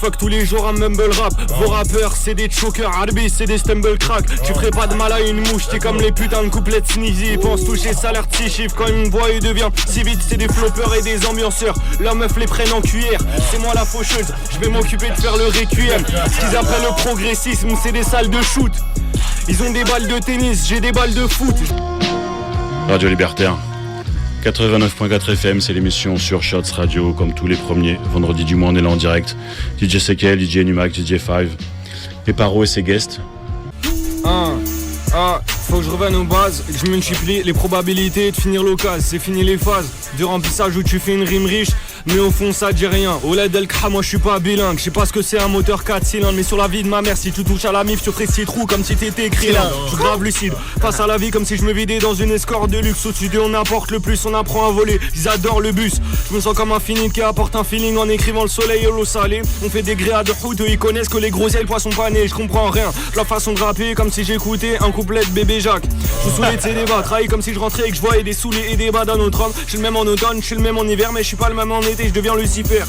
J'fuck tous les jours un mumble rap. Vos rappeurs c'est des chokers, Arbi c'est des stumble crack. Tu ferais pas de mal à une mouche, t'es comme les putains de couplets sneezy. Ils pensent toucher salaire de 6 chiffres. Quand ils me voient ils deviennent si vite, c'est des floppers et des ambianceurs. Leurs meufs les prennent en cuillère, c'est moi la faucheuse. Je vais m'occuper de faire le requiem. Ce qu'ils appellent le progressisme, c'est des salles de shoot. Ils ont des balles de tennis, j'ai des balles de foot. Radio Libertaire 89.4 FM, c'est l'émission sur Shots Radio, comme tous les premiers vendredis du mois. On est là en direct. DJ Sekel, DJ Numac, DJ Five, et Paro et ses guests. Faut que je revienne aux bases, que je multiplie les probabilités de finir l'occasion. C'est fini les phases de remplissage où tu fais une rime riche, mais au fond ça dit rien. Oled El Kha, moi je suis pas bilingue. Je sais pas ce que c'est un moteur 4 cylindres, mais sur la vie de ma mère, si tu touches à la mif, tu ferais 6 trous comme si t'étais écrit là. Je suis grave lucide, face à la vie comme si je me vidais dans une escorte de luxe. Au-dessus d'eux on apporte le plus, on apprend à voler. Ils adorent le bus, je me sens comme un finite qui apporte un feeling en écrivant le soleil et l'eau salée. On fait des gréas de hood, eux ils connaissent que les groseilles poissons panés. Je comprends rien, la façon de rapper comme si j'écoutais un couplet de bébé Jacques. Je suis saoulé de ces débats, trahi comme si je rentrais et que je voyais des saoulés et des bas dans notre homme. Je suis le même en automne, je suis le même en hiver, mais je suis pas le même en été, je deviens Lucifer.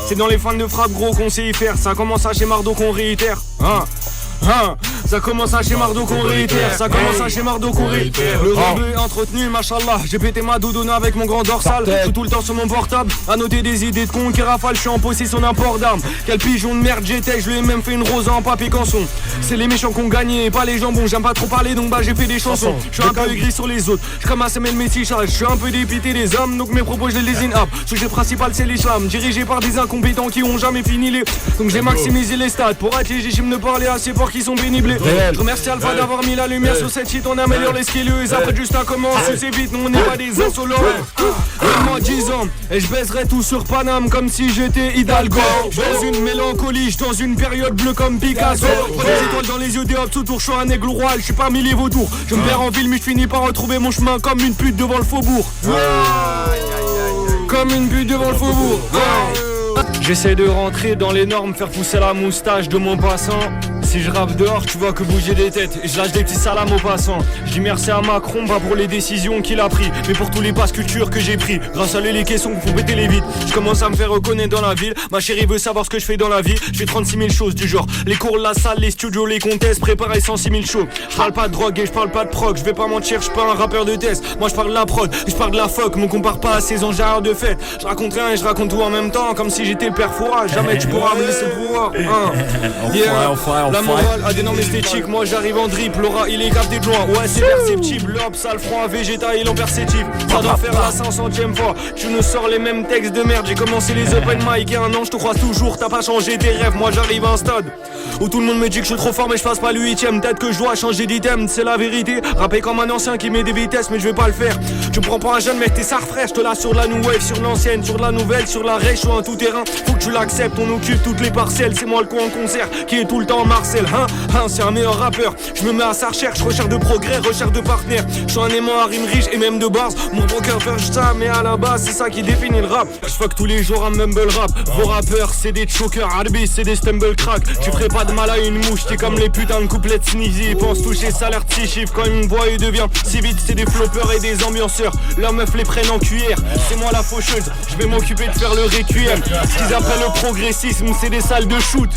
C'est dans les fans de frappe gros qu'on sait y faire. Ça commence à chez Mardo qu'on réitère. Ça commence à chez Mardo qu'on réitère. Ça commence à chez Mardo qu'on réitère. Le rebeu est entretenu, machallah. J'ai pété ma doudouna avec mon grand dorsal. Je suis tout le temps sur mon portable à noter des idées de con qui rafale. Je suis en possession d'un port d'armes. Quel pigeon de merde j'étais. Je lui ai même fait une rose en papier canson. C'est les méchants qui ont gagné, pas les jambons. J'aime pas trop parler donc j'ai fait des chansons. Je suis un peu aigri sur les autres. Je commence à mettre mes t-shirts. Je suis un peu dépité des hommes donc mes propos je les désigne up. Sujet principal c'est l'islam, dirigé par des incompétents qui ont jamais fini les. Donc j'ai maximisé les stats pour être légitime de parler assez fort qui sont pénibles. Je remercie Alpha d'avoir mis la lumière sur cette shit. On améliore les skills. Après juste à commencer c'est vite. Nous on n'est pas des insolents. Donne-moi 10 ans et je baiserai tout sur Paname comme si j'étais Hidalgo. Dans une mélancolie, dans une période bleue comme Picasso. Des étoiles dans les yeux des hops autour. Je suis un aigle royal, je suis parmi les vautours. Je me perds en ville mais je finis par retrouver mon chemin comme une pute devant le faubourg. Comme une pute devant le faubourg. J'essaie de rentrer dans les normes, faire pousser la moustache de mon passant. Si je rappe dehors, tu vois que bouger des têtes et je lâche des petits salams aux passants. Je dis merci à Macron, pas pour les décisions qu'il a pris, mais pour tous les passes culture que j'ai pris. Grâce à lui, les caissons qu'il faut péter les vides. Je commence à me faire reconnaître dans la ville. Ma chérie veut savoir ce que je fais dans la vie. Je fais 36 000 choses du genre les cours, la salle, les studios, les contests, préparer 106 000 shows. Je parle pas de drogue et je parle pas de prog. Je vais pas mentir, je suis pas un rappeur de test. Moi je parle de la prod, je parle de la fuck. Me compare pas à ces engins de fête. Je raconte rien et je raconte tout en même temps, comme si j'étais le père Fourage. Jamais tu pourras me laisser le pouvoir. La morale a des normes esthétiques, moi j'arrive en drip. L'aura il est capté de loin, ouais c'est perceptible. L'op, sale froid, végétal, il en perceptif. Ça doit faire la 500ème fois. Tu nous sors les mêmes textes de merde. J'ai commencé les open mic il y a un an, je te croise toujours. T'as pas changé tes rêves, moi j'arrive à un stade où tout le monde me dit que je suis trop fort mais je passe pas le 8ème. Peut-être que je dois changer d'item, c'est la vérité. Rapper comme un ancien qui met des vitesses mais je vais pas le faire. Tu me prends pour un jeune mec, t'es ça fraîche. Je te la sur la new wave, sur l'ancienne, sur la nouvelle, sur la rêche ou un tout terrain. Faut que tu l'acceptes, on occupe toutes les parcelles. C'est moi le con en concert qui est tout le temps en Marcel. C'est un meilleur rappeur. Je me mets à sa recherche de progrès, recherche de partenaire. Je suis un aimant à rime riche et même de bars. Mon broker fait ça mais à la base c'est ça qui définit le rap. Je fuck tous les jours un mumble rap. Vos rappeurs c'est des chokers, Arbi c'est des stumble crack. Tu ferais pas de mal à une mouche, t'es comme les putains de couplets sneezy. Ils pensent toucher salaire de 6 chiffres. Quand ils me voient ils deviennent si vite, c'est des floppers et des ambianceurs. Leurs meufs les prennent en cuillère, c'est moi la faucheuse. Je vais m'occuper de faire le requiem. Ce qu'ils appellent le progressisme, c'est des salles de shoot.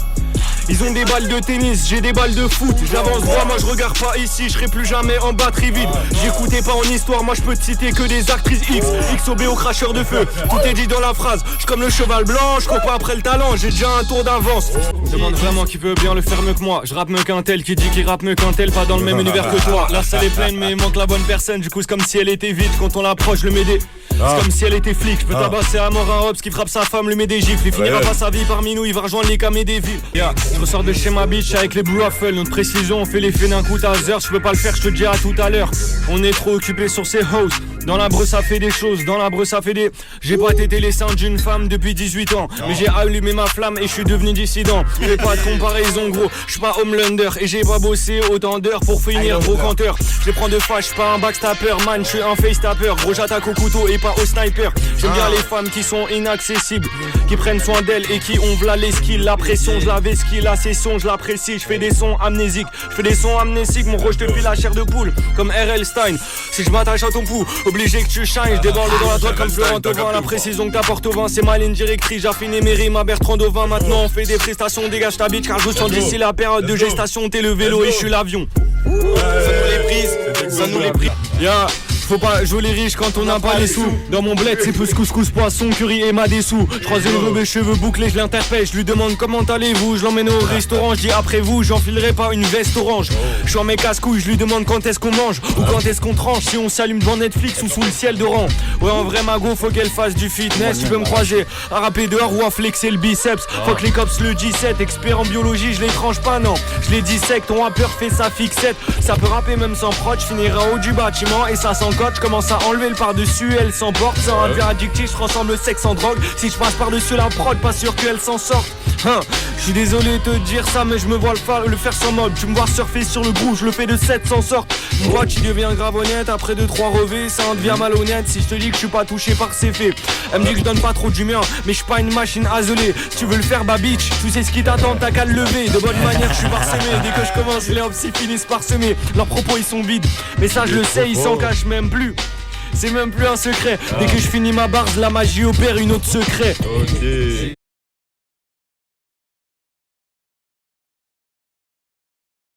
Ils ont des balles de tennis, j'ai des balles de foot. J'avance droit, moi je regarde pas ici, je serai plus jamais en batterie vide. J'écoutais pas en histoire, moi je peux te citer que des actrices X. XOB au cracheur de feu, tout est dit dans la phrase. Je comme le cheval blanc, je cours pas après le talent, j'ai déjà un tour d'avance. Je demande vraiment qui veut bien le faire mieux que moi. Je rappe mieux qu'un tel, qui dit qu'il rappe mieux qu'un tel, pas dans le même univers que toi. La salle est pleine mais il manque la bonne personne, du coup c'est comme si elle était vide. Quand on l'approche, le m'aider. C'est comme si elle était flic, je peux tabasser à mort un Hobbs qui frappe sa femme, lui met des gifles. Il finira pas sa vie parmi nous, il va rejoindre les camés des villes. Je ressors de chez ma bitch avec les Blue Waffles. Notre précision, on fait l'effet d'un coup taser. Je peux pas le faire, je te dis à tout à l'heure. On est trop occupé sur ces hoes. Dans la breu ça fait des choses, dans la breu ça fait des. J'ai pas tété les seins d'une femme depuis 18 ans. Mais j'ai allumé ma flamme et je suis devenu dissident. Fais pas de comparaison gros, je suis pas homelander. Et j'ai pas bossé autant d'heures pour finir brocanteur. Je prends de fâche, pas un backstapper. Man, je suis un face tapper. Gros j'attaque au couteau et pas au sniper. J'aime bien les femmes qui sont inaccessibles, qui prennent soin d'elles et qui ont v'là les skills. La pression, je la vesquille, la session, je l'apprécie. Je fais des sons amnésiques, je fais des sons amnésiques. Mon gros je te file la chair de poule comme R.L. Stein. Si je m'attache à ton pouls, obligé que tu shines. Je déborde dans la toile comme Florent Thauvin. La précision que t'apportes au vin, c'est ma ligne directrice. J'affiné mes rimes à Bertrand Dovin. Maintenant on fait des prestations, dégage ta bitch. Car je sens d'ici la période de gestation. T'es le vélo et je suis l'avion. Ça nous les prise, ça nous les prise. Yeah. Faut pas jouer les riches quand on n'a pas les sous. Dans mon bled c'est plus couscous, poisson, curry et ma dessous. Je croise une robe et cheveux bouclés, je l'interpelle. Je lui demande comment allez-vous. Je l'emmène au restaurant, je dis après vous. J'enfilerai pas une veste orange. Je suis en mes casse-couilles, je lui demande quand est-ce qu'on mange ou quand est-ce qu'on tranche. Si on s'allume devant Netflix ou sous le ciel d'Oran. Ouais en vrai mago faut qu'elle fasse du fitness. Tu peux me croiser à rapper dehors ou à flexer le biceps. Faut que les cops le 17. Expert en biologie, je les tranche pas non. Je les dissecte, ton rappeur fait sa fixette. Ça peut rapper même sans prod, je finirai en haut du bâtiment et ça s'encote. Je commence à enlever le par-dessus, elle s'emporte. Sans un verre addictif, je transforme le sexe en drogue. Si je passe par-dessus la prod, pas sûr qu'elle s'en sorte. Je suis désolé de te dire ça, mais je me vois le faire sans mode. Tu me vois surfer sur le grou, je le fais de 7 sans sorte. Mon watch il devient grave honnête, après 2-3 revêts, ça en devient malhonnête. Si je te dis que je suis pas touché par ces faits, elle me dit que je donne pas trop d'humeur, mais je suis pas une machine isolée. Si tu veux le faire, bah bitch, tu sais ce qui t'attend, t'as qu'à le lever. De bonne manière, je suis parsemé. Dès que je commence, les hops finissent par semer. Leurs propos ils sont vides, mais ça je le sais, ils s'en cachent même plus. C'est même plus un secret. Dès que je finis ma barre, la magie opère une autre secret. Ok.